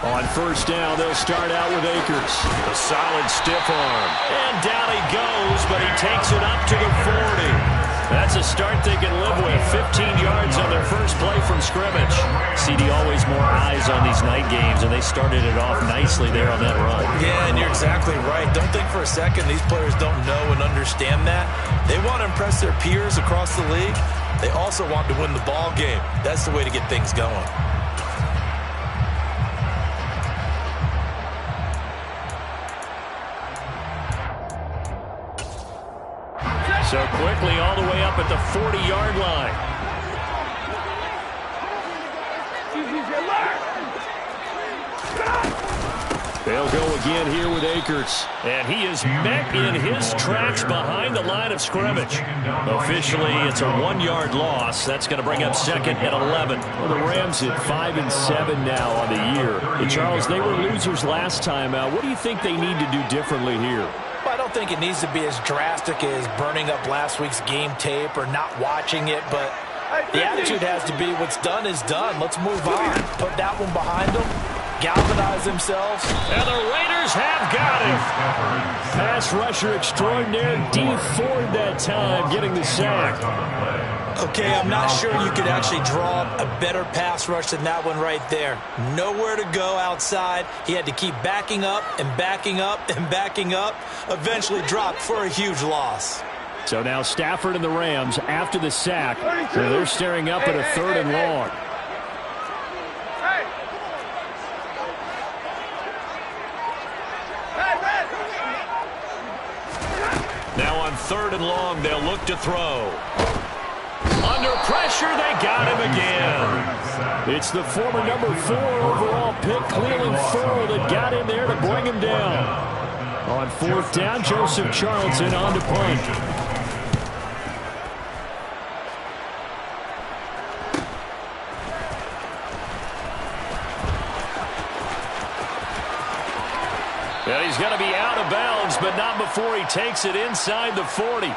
On first down, they'll start out with Akers. A solid stiff arm. And down he goes, but he takes it up to the 40. That's a start they can live with. 15 yards on their first play from scrimmage. CD, always more eyes on these night games, and they started it off nicely there on that run. Yeah, and you're exactly right. Don't think for a second these players don't know and understand that. They want to impress their peers across the league. They also want to win the ball game. That's the way to get things going. So quickly all the way up at the 40-yard line. They'll go again here with Akers. And he is met in his tracks behind the line of scrimmage. Officially, it's a 1-yard loss. That's going to bring up second and 11. Well, the Rams at 5-7 now on the year. And Charles, they were losers last time out. What do you think they need to do differently here? I don't think it needs to be as drastic as burning up last week's game tape or not watching it, but the attitude has to be what's done is done. Let's move on. Put that one behind them. Galvanize themselves. And the Raiders have got him. Pass rusher extraordinaire, D Ford that time, getting the sack. Okay, I'm not sure you could actually draw a better pass rush than that one right there. Nowhere to go outside. He had to keep backing up and backing up and backing up. Eventually dropped for a huge loss. So now Stafford and the Rams after the sack. So they're staring up at a 3rd and long. Now on 3rd and long, they'll look to throw. Under pressure, they got him again. It's the former number 4 overall pick, Cleveland Ferrell, that got in there to bring him down. On 4th down, Joseph Charlton on to punt. And he's going to be out of bounds, but not before he takes it inside the 40.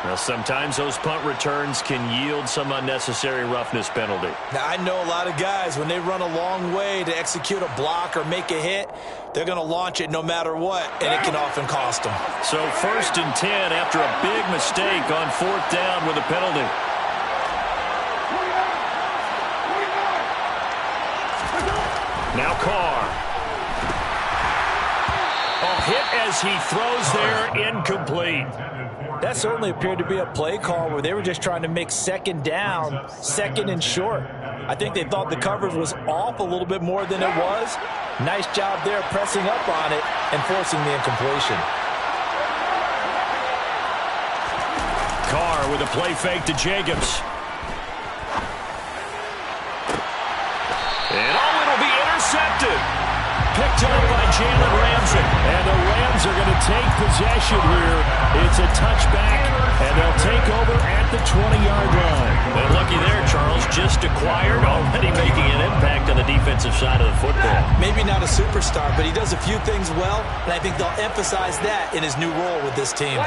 Now, sometimes those punt returns can yield some unnecessary roughness penalty. Now, I know a lot of guys, when they run a long way to execute a block or make a hit, they're going to launch it no matter what, and it can often cost them. So 1st and 10 after a big mistake on 4th down with a penalty. Now Carr. A hit as he throws there, incomplete. That certainly appeared to be a play call where they were just trying to make 2nd down, 2nd and short. I think they thought the coverage was off a little bit more than it was. Nice job there pressing up on it and forcing the incompletion. Carr with a play fake to Jacobs. And it'll be intercepted. Picked up by Jalen Ramsey. And the Rams are going to take possession here. It's a touchback, and they'll take over at the 20-yard line. And looky there, Charles, just acquired, already making an impact on the defensive side of the football. Maybe not a superstar, but he does a few things well, and I think they'll emphasize that in his new role with this team.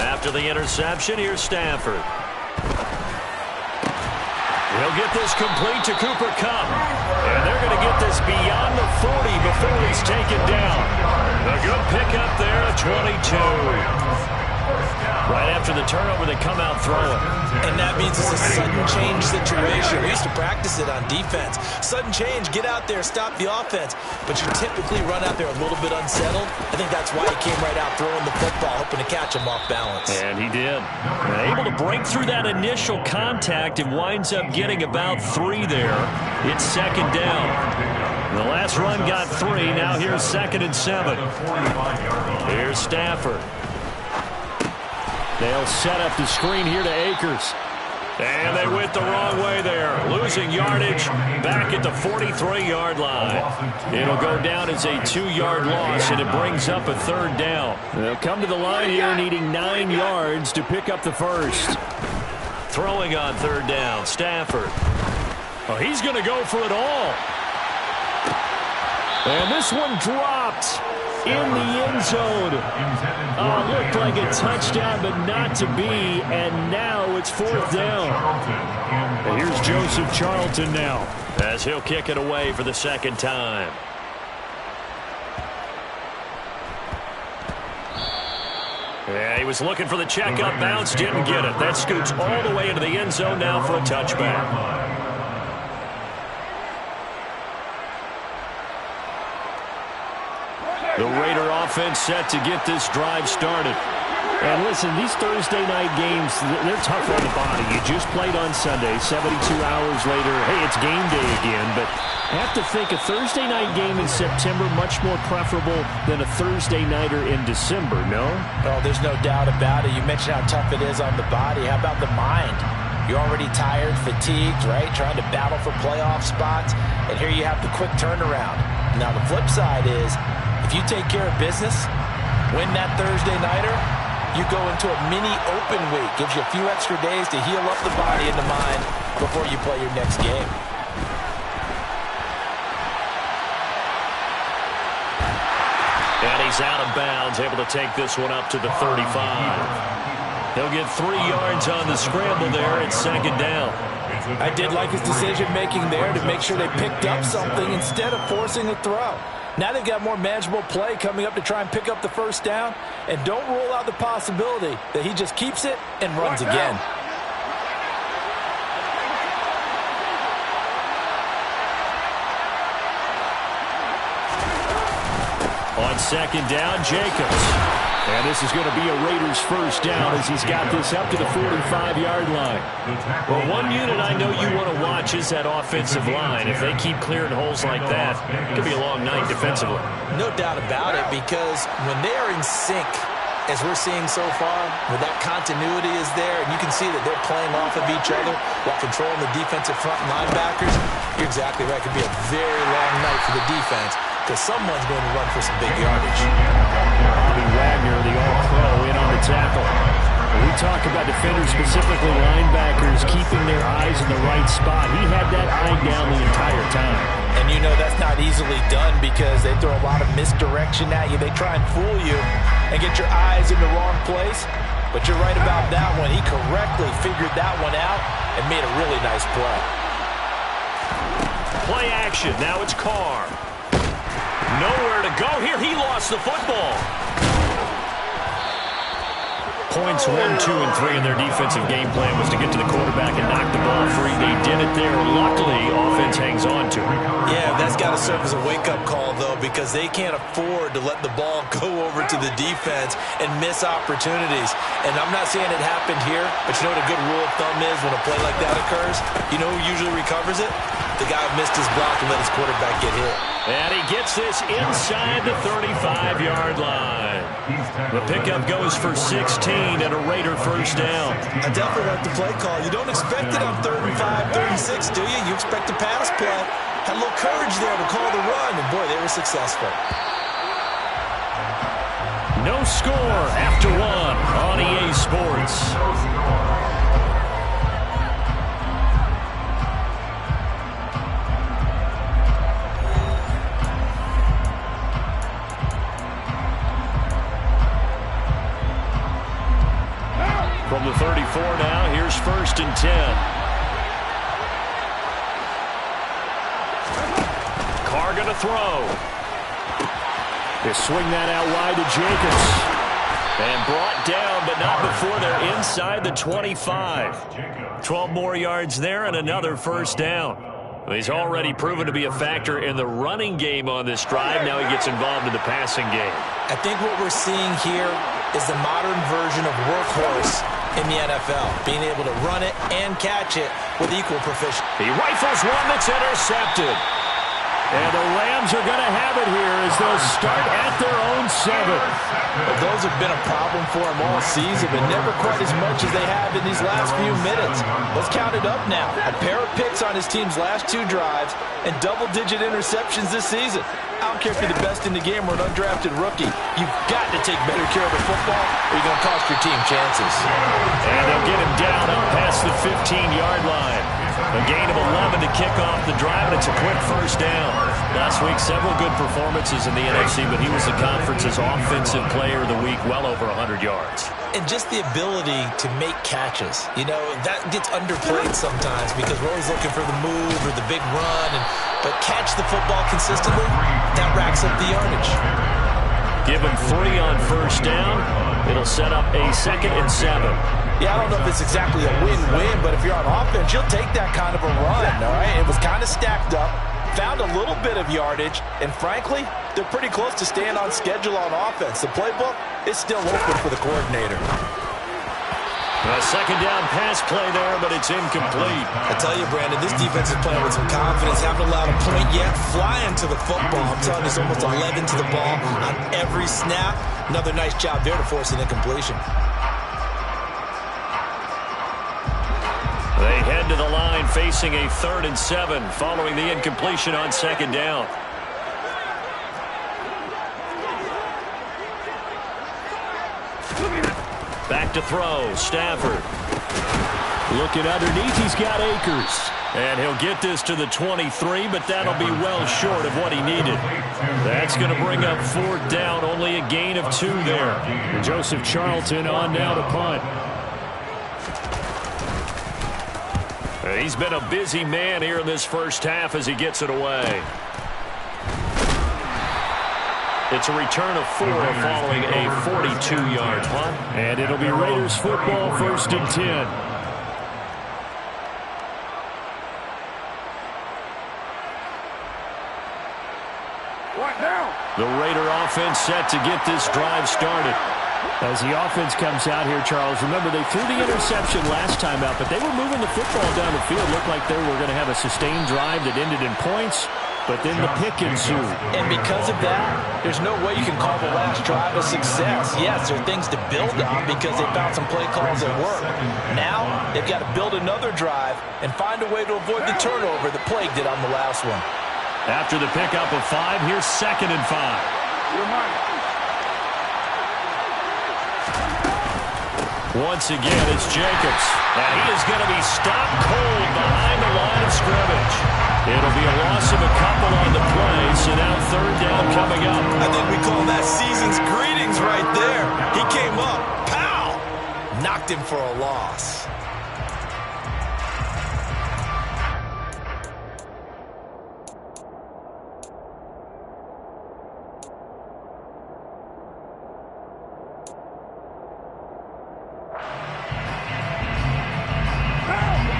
After the interception, here's Stafford. He'll get this complete to Cooper Kupp. And they're going to get this beyond the 40 before he's taken down. A good pickup there at 22. Right after the turnover, they come out throwing. And that means it's a sudden change situation. We used to practice it on defense. Sudden change, get out there, stop the offense. But you typically run out there a little bit unsettled. I think that's why he came right out throwing the football, hoping to catch him off balance. And he did. Able to break through that initial contact and winds up getting about 3 there. It's 2nd down. The last run got 3. Now here's 2nd and 7. Here's Stafford. They'll set up the screen here to Akers. And they went the wrong way there. Losing yardage back at the 43-yard line. It'll go down as a 2-yard loss, and it brings up a 3rd down. They'll come to the line here needing 9 yards to pick up the first. Throwing on 3rd down, Stafford. Oh, he's going to go for it all. And this one dropped in the end zone. Oh, it looked like a touchdown, but not to be. And now so it's fourth down. And here's Joseph Charlton now, as he'll kick it away for the second time. Yeah, he was looking for the checkup bounce, didn't get it. That scoots all the way into the end zone now for a touchback. The Raider offense set to get this drive started. And listen, these Thursday night games, they're tough on the body. You just played on Sunday, 72 hours later. Hey, it's game day again. But I have to think a Thursday night game in September much more preferable than a Thursday nighter in December, no? Oh, there's no doubt about it. You mentioned how tough it is on the body. How about the mind? You're already tired, fatigued, right? Trying to battle for playoff spots. And here you have the quick turnaround. Now, the flip side is, if you take care of business, win that Thursday nighter, you go into a mini open week. Gives you a few extra days to heal up the body and the mind before you play your next game. And he's out of bounds, able to take this one up to the 35. He'll get 3 yards on the scramble there at second down. I did like his decision-making there to make sure they picked up something instead of forcing a throw. Now they've got more manageable play coming up to try and pick up the first down. And don't rule out the possibility that he just keeps it and runs again. On second down, Jacobs. And this is going to be a Raiders first down as he's got this up to the 45-yard line. Well, one unit I know you want to watch is that offensive line. If they keep clearing holes like that, it could be a long night defensively. No doubt about it, because when they are in sync, as we're seeing so far, where that continuity is there, and you can see that they're playing off of each other while controlling the defensive front linebackers, you're exactly right. It could be a very long night for the defense, because someone's going to run for some big yardage. Bobby Wagner, the All-Pro, in on the tackle. When we talk about defenders, specifically linebackers, keeping their eyes in the right spot, he had that eye down the entire time. And you know that's not easily done because they throw a lot of misdirection at you. They try and fool you and get your eyes in the wrong place. But you're right about that one. He correctly figured that one out and made a really nice play. Play action. Now it's Carr. Nowhere to go here. He lost the football. Points 1, 2, and 3 in their defensive game plan was to get to the quarterback and knock the ball free. They did it there. Luckily, offense hangs on to it. Yeah, that's got to serve as a wake-up call, though, because they can't afford to let the ball go over to the defense and miss opportunities. And I'm not saying it happened here, but you know what a good rule of thumb is when a play like that occurs? You know who usually recovers it? The guy who missed his block and let his quarterback get hit. And he gets this inside the 35-yard line. The pickup goes for 16 and a Raider first down. I definitely like the play call. You don't expect it on 3rd and 5, 3rd and 6, do you? You expect a pass play. Had a little courage there to call the run, and boy, they were successful. No score after 1 on EA Sports. From the 34 now, here's 1st and 10. Carr going to throw. They swing that out wide to Jacobs. And brought down, but not before they're inside the 25. 12 more yards there and another first down. He's already proven to be a factor in the running game on this drive. Now he gets involved in the passing game. I think what we're seeing here is the modern version of workhorse in the NFL, being able to run it and catch it with equal proficiency. He rifles one that's intercepted. And the Rams are going to have it here as they'll start at their own 7. Well, those have been a problem for him all season, but never quite as much as they have in these last few minutes. Let's count it up now. A pair of picks on his team's last 2 drives and double-digit interceptions this season. I don't care if you're the best in the game or an undrafted rookie. You've got to take better care of the football or you're going to cost your team chances. And they'll get him down up past the 15-yard line. A gain of 11 to kick off the drive, and it's a quick first down. Last week, several good performances in the NFC, but he was the conference's offensive player of the week, well over 100 yards. And just the ability to make catches. You know, that gets underplayed sometimes because we're always looking for the move or the big run. But catch the football consistently, that racks up the yardage. Give him 3 on first down. It'll set up a 2nd and 7. Yeah, I don't know if it's exactly a win-win, but if you're on offense, you'll take that kind of a run, all right? It was kind of stacked up, found a little bit of yardage, and frankly, they're pretty close to staying on schedule on offense. The playbook is still open for the coordinator. A 2nd down pass play there, but it's incomplete. I tell you, Brandon, this defense is playing with some confidence. Haven't allowed a point yet. Flying to the football. I'm telling you, it's almost 11 to the ball on every snap. Another nice job there to force an incompletion. They head to the line facing a 3rd and 7 following the incompletion on 2nd down. Back to throw, Stafford. Looking underneath, he's got Akers. And he'll get this to the 23, but that'll be well short of what he needed. That's going to bring up 4th down, only a gain of 2 there. And Joseph Charlton on now to punt. He's been a busy man here in this first half as he gets it away. It's a return of 4 following a 42-yard punt. And it'll be Raiders football, 1st and 10. The Raider offense set to get this drive started. As the offense comes out here, Charles, remember they threw the interception last time out, but they were moving the football down the field. Looked like they were going to have a sustained drive that ended in points, but then the pick ensued. And because of that, there's no way you can call the last drive a success. Yes, there are things to build on because they found some play calls that work. Now, they've got to build another drive and find a way to avoid the turnover that plagued it on the last one. After the pickup of 5, here's 2nd and 5. Once again, it's Jacobs. And he is going to be stopped cold behind the line of scrimmage. It'll be a loss of a couple on the play, so now 3rd down coming up. I think we call that season's greetings right there. He came up, pow! Knocked him for a loss.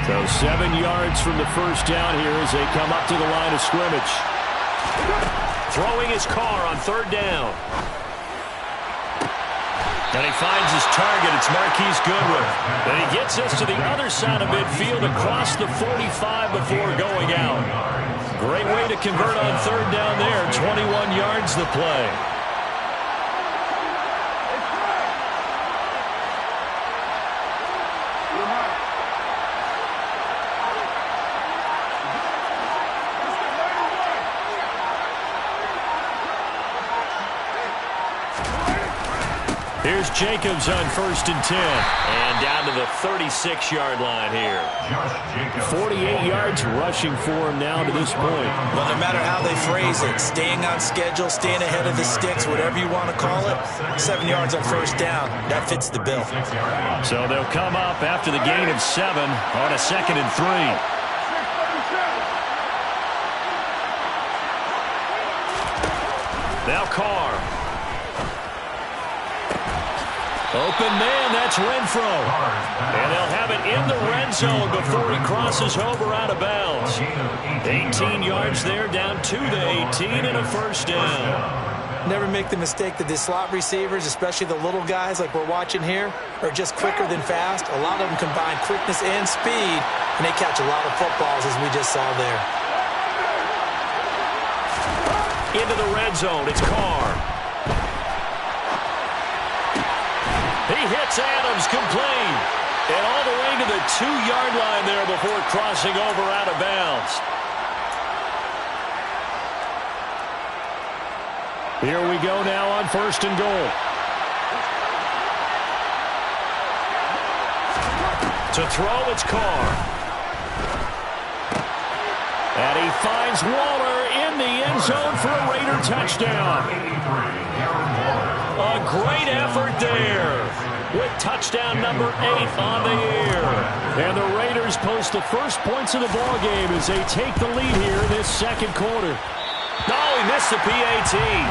So 7 yards from the first down here as they come up to the line of scrimmage. Throwing his car on 3rd down. And he finds his target. It's Marquise Goodwin. And he gets us to the other side of midfield across the 45 before going out. Great way to convert on 3rd down there. 21 yards the play. Here's Jacobs on 1st and 10. And down to the 36-yard line here. 48 yards rushing for him now to this point. Well, no matter how they phrase it, staying on schedule, staying ahead of the sticks, whatever you want to call it, 7 yards on 1st down, that fits the bill. So they'll come up after the gain of 7 on a 2nd and 3. Now Carr. Open man, that's Renfro. And they'll have it in the red zone before he crosses over out of bounds. 18 yards there, down to the 18 and a 1st down. Never make the mistake that the slot receivers, especially the little guys like we're watching here, are just quicker than fast. A lot of them combine quickness and speed, and they catch a lot of footballs as we just saw there. Into the red zone, it's Carr. He hits Adams, complete. And all the way to the 2-yard line there before crossing over out of bounds. Here we go now on 1st and goal. To throw, it's Carr. And he finds Waller in the end zone for a Raider touchdown. A great effort there with touchdown number 8 on the year. And the Raiders post the first points of the ballgame as they take the lead here in this second quarter. Oh, he missed the PAT.